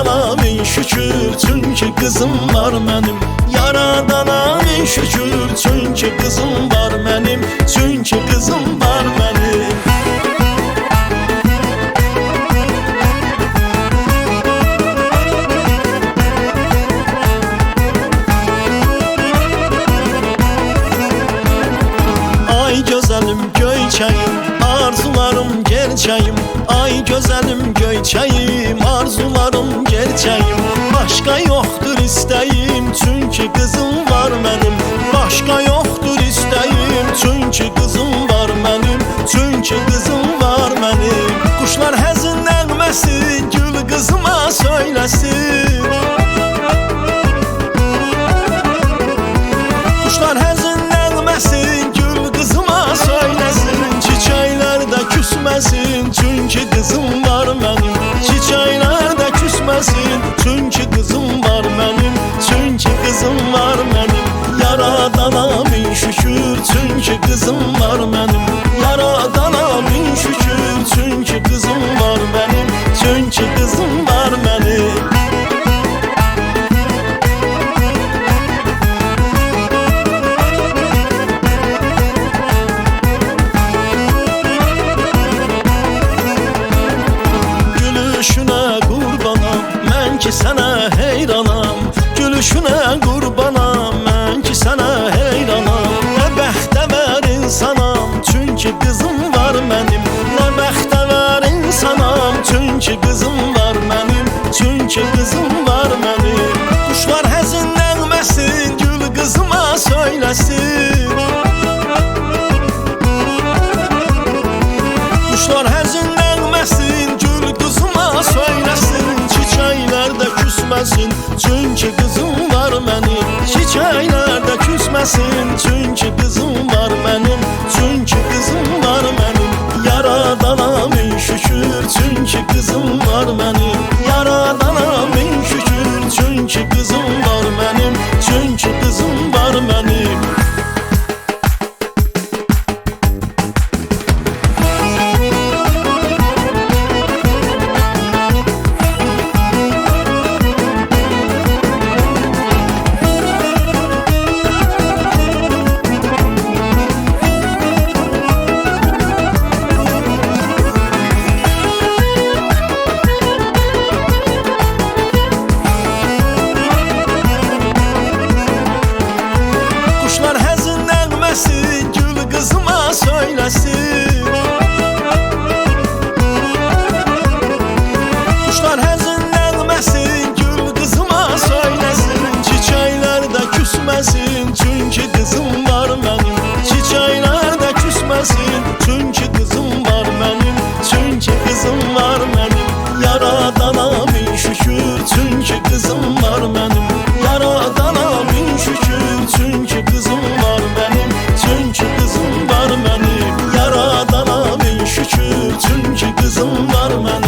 Yaradana min şükür, çünkü kızım var benim. Yaradana min şükür, çünkü kızım var benim. Çünkü kızım var benim. Ay güzelim göyçəyim, arzularım gerçəyim. Ay güzelim göyçəyim, arzularım gerçəyim. Başka yoktur istəyim, çünkü kızım var benim. Başka yoktur istəyim, çünkü kızım var benim. Çünkü kızım var benim. Kuşlar həzin nəğməsi, gül kızıma söylesin. Kuşlar həzin nəğməsi, çünkü kızım var benim. Çiçekler de küsmesin, çünkü kızım var benim. Çünkü kızım var benim. Yaradana min şükür, çünkü kızım var benim. Yaradana min şükür, çünkü kızım var benim. Çünkü kızım var benim. Ki sana heyranam, gülüşüne kurbanam. Ben ki sana heyranam. Ne bəxtə ver insanam, çünkü kızım var benim. Ne bəxtə ver insanam, çünkü kızım var benim. Çünkü kızım var benim. Kuşlar həzin nəğməsin, gül kızıma söylesin. Kuşlar həzin nəğməsin, gül kızıma söylesin. Çiçekler de küsmesin, çünkü kızım var benim. Çiçekler de küsmesin, çünkü kızım var benim. Çünkü kızım var benim. Yaradana min şükür, çünkü kızım var benim. Yaradana min şükür, çünkü kızım var benim. Çünkü kızım var benim. Gül kızıma söylesin. Kuşlar həzin nəğməsin, gül kızıma söylesin. Çiçekler de küsmesin, çünkü kızım var benim. Çiçekler de küsmesin, çünkü kızım var benim. Çünkü kızım var benim. Yaradana min şükür, çünkü kızım var benim. Yaradana min şükür, çünkü kızım var benim. Çünkü kızım var benim. Yaradana min şükür, çünkü kızım var benim.